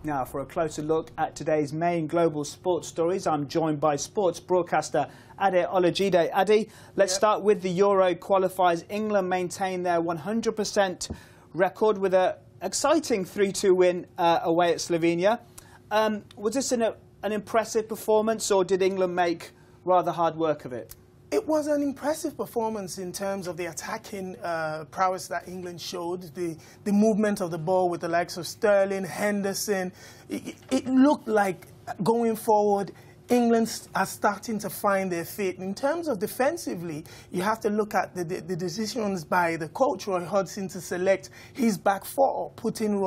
Now, for a closer look at today's main global sports stories, I'm joined by sports broadcaster Ade Olajide. Ade, let's start with the Euro qualifiers. England maintained their 100% record with an exciting 3-2 win away at Slovenia. Was this an impressive performance, or did England make rather hard work of it? It was an impressive performance in terms of the attacking prowess that England showed, the movement of the ball with the likes of Sterling, Henderson. It looked like going forward, England are starting to find their feet. In terms of defensively, you have to look at the decisions by the coach, Roy Hodgson, to select his back four, putting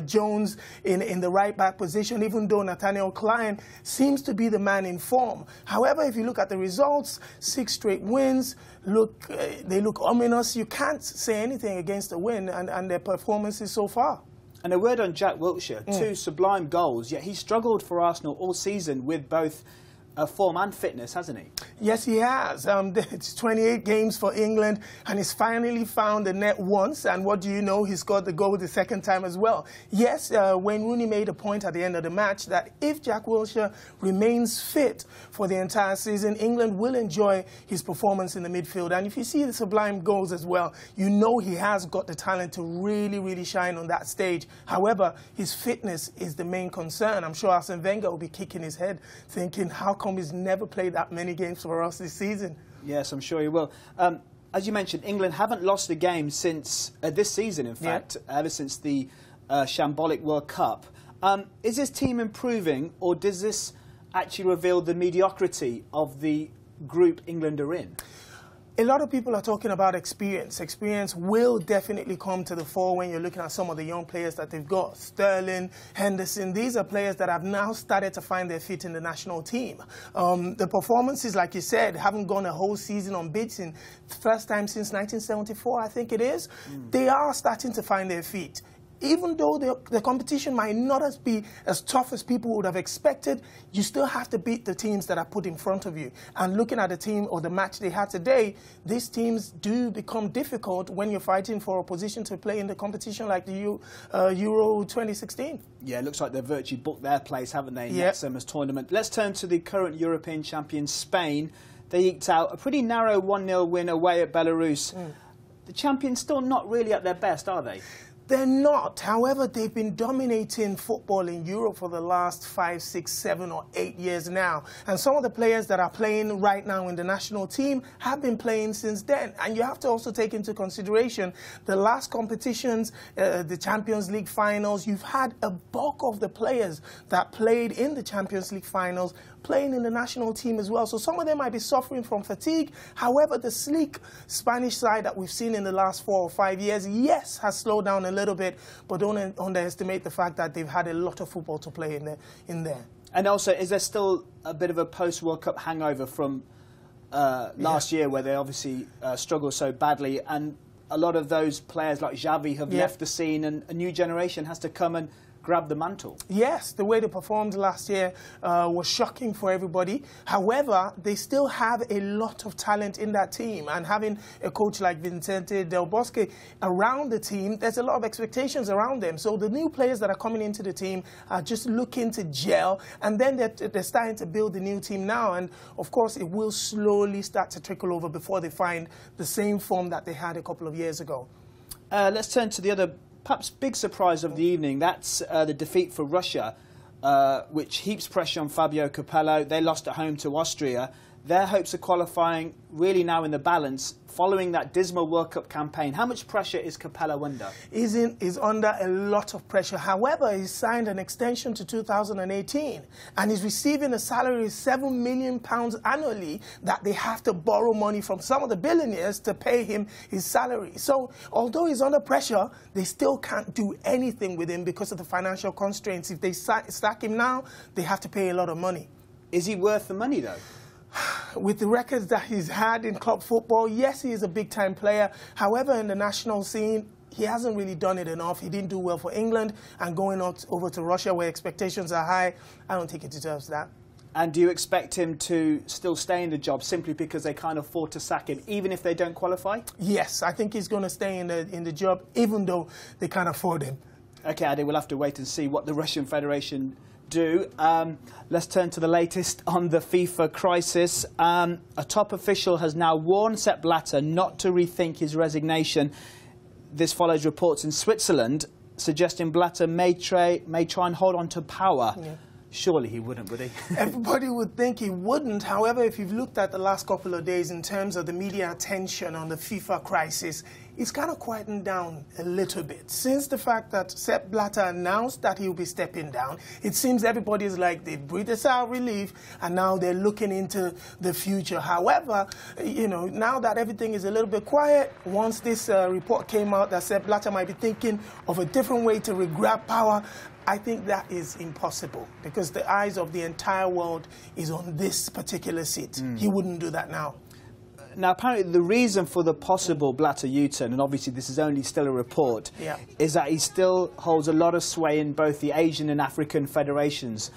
Jones in the right-back position, even though Nathaniel Klein seems to be the man in form. However, if you look at the results, 6 straight wins, they look ominous. You can't say anything against the win and their performances so far. And a word on Jack Wilshere, 2 sublime goals, yet he struggled for Arsenal all season with both form and fitness, hasn't he? Yes, he has. It's 28 games for England, and he's finally found the net once, and what do you know, he scored the goal the second time as well. Yes, Wayne Rooney made a point at the end of the match that if Jack Wilshere remains fit for the entire season, England will enjoy his performance in the midfield. And if you see the sublime goals as well, you know he has got the talent to really, really shine on that stage. However, his fitness is the main concern. I'm sure Arsene Wenger will be kicking his head, thinking, how come he's never played that many games for us this season? Yes, I'm sure he will. As you mentioned, England haven't lost a game since this season, in fact, ever since the shambolic World Cup. Is this team improving, or does this actually reveal the mediocrity of the group England are in? A lot of people are talking about experience. Experience will definitely come to the fore when you're looking at some of the young players that they've got. Sterling, Henderson, these are players that have now started to find their feet in the national team. The performances, like you said, haven't gone a whole season unbeaten. First time since 1974, I think it is. They are starting to find their feet. Even though the competition might not be as tough as people would have expected, you still have to beat the teams that are put in front of you. And looking at the team or the match they had today, these teams do become difficult when you're fighting for a position to play in the competition like the Euro 2016. Yeah, it looks like they've virtually booked their place, haven't they, in next summer's tournament. Let's turn to the current European champions, Spain. They eked out a pretty narrow 1-0 win away at Belarus. The champions still not really at their best, are they? They're not. However, they've been dominating football in Europe for the last 5, 6, 7 or 8 years now. And some of the players that are playing right now in the national team have been playing since then. And you have to also take into consideration the last competitions, the Champions League finals. You've had a bulk of the players that played in the Champions League finals playing in the national team as well. So some of them might be suffering from fatigue. However, the sleek Spanish side that we've seen in the last 4 or 5 years, yes, has slowed down a little bit, but don't underestimate the fact that they've had a lot of football to play in there. And also, is there still a bit of a post-World Cup hangover from last year, where they obviously struggled so badly, and a lot of those players like Xavi have left the scene, and a new generation has to come and grab the mantle? Yes, the way they performed last year was shocking for everybody. However, they still have a lot of talent in that team, and having a coach like Vicente Del Bosque around the team, there's a lot of expectations around them. So the new players that are coming into the team are just looking to gel, and then they're starting to build the new team now, and of course it will slowly start to trickle over before they find the same form that they had a couple of years ago. Let's turn to the other perhaps big surprise of the evening. That's the defeat for Russia, which heaps pressure on Fabio Capello. They lost at home to Austria. Their hopes of qualifying really now in the balance following that dismal World Cup campaign. How much pressure is Capello under? He's under a lot of pressure. However, he signed an extension to 2018, and he's receiving a salary of £7 million annually that they have to borrow money from some of the billionaires to pay him his salary. So although he's under pressure, they still can't do anything with him because of the financial constraints. If they sack him now, they have to pay a lot of money. Is he worth the money, though? With the records that he's had in club football, yes, he is a big-time player. However, in the national scene, he hasn't really done it enough. He didn't do well for England, and going over to Russia where expectations are high, I don't think he deserves that. And do you expect him to still stay in the job simply because they can't afford to sack him, even if they don't qualify? Yes, I think he's going to stay in the job, even though they can't afford him. OK, Ade, we'll have to wait and see what the Russian Federation do. Let's turn to the latest on the FIFA crisis. A top official has now warned Sepp Blatter not to rethink his resignation. This follows reports in Switzerland suggesting Blatter may try and hold on to power. Yeah. Surely he wouldn't, would he? Everybody would think he wouldn't. However, if you've looked at the last couple of days in terms of the media attention on the FIFA crisis, it's kind of quietened down a little bit. Since the fact that Sepp Blatter announced that he'll be stepping down, it seems everybody's like they breathed a sigh of relief and now they're looking into the future. However, you know, now that everything is a little bit quiet, once this report came out that Sepp Blatter might be thinking of a different way to grab power, I think that is impossible because the eyes of the entire world is on this particular seat. He wouldn't do that now. Now, apparently the reason for the possible Blatter U-turn, and obviously this is only still a report, is that he still holds a lot of sway in both the Asian and African federations.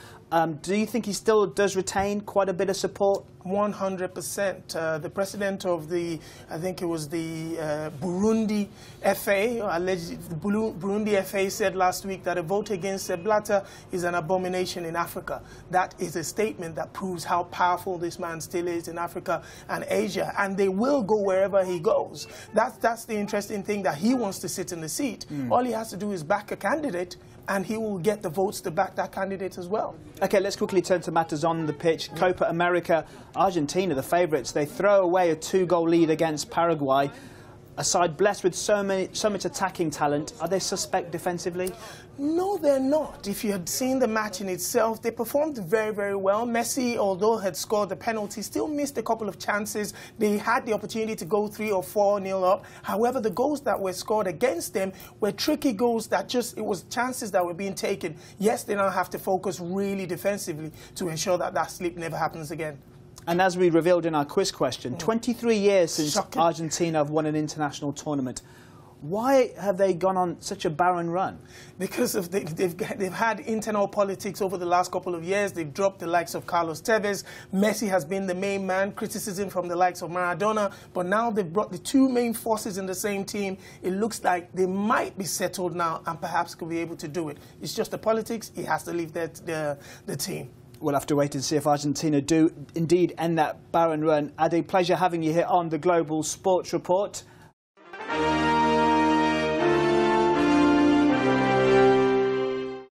Do you think he still does retain quite a bit of support? 100%. The president of the, I think it was the Burundi FA, alleged the Burundi FA said last week that a vote against Blatter is an abomination in Africa. That is a statement that proves how powerful this man still is in Africa and Asia, and they will go wherever he goes. That's the interesting thing, that he wants to sit in the seat. All he has to do is back a candidate, and he will get the votes to back that candidate as well. OK, let's quickly turn to matters on the pitch. Copa America, Argentina, the favourites, they throw away a 2-goal lead against Paraguay. A side blessed with so much attacking talent. Are they suspect defensively? No, they're not. If you had seen the match in itself, they performed very, very well. Messi, although had scored the penalty, still missed a couple of chances. They had the opportunity to go 3 or 4-0 up. However, the goals that were scored against them were tricky goals that it was chances that were being taken. Yes, they now have to focus really defensively to ensure that that slip never happens again. And as we revealed in our quiz question, 23 years since Argentina have won an international tournament. Why have they gone on such a barren run? Because they've had internal politics over the last couple of years. They've dropped the likes of Carlos Tevez. Messi has been the main man, criticism from the likes of Maradona. But now they've brought the two main forces in the same team. It looks like they might be settled now and perhaps could be able to do it. It's just the politics. He has to leave the team. We'll have to wait and see if Argentina do indeed end that barren run. Ade, pleasure having you here on the Global Sports Report.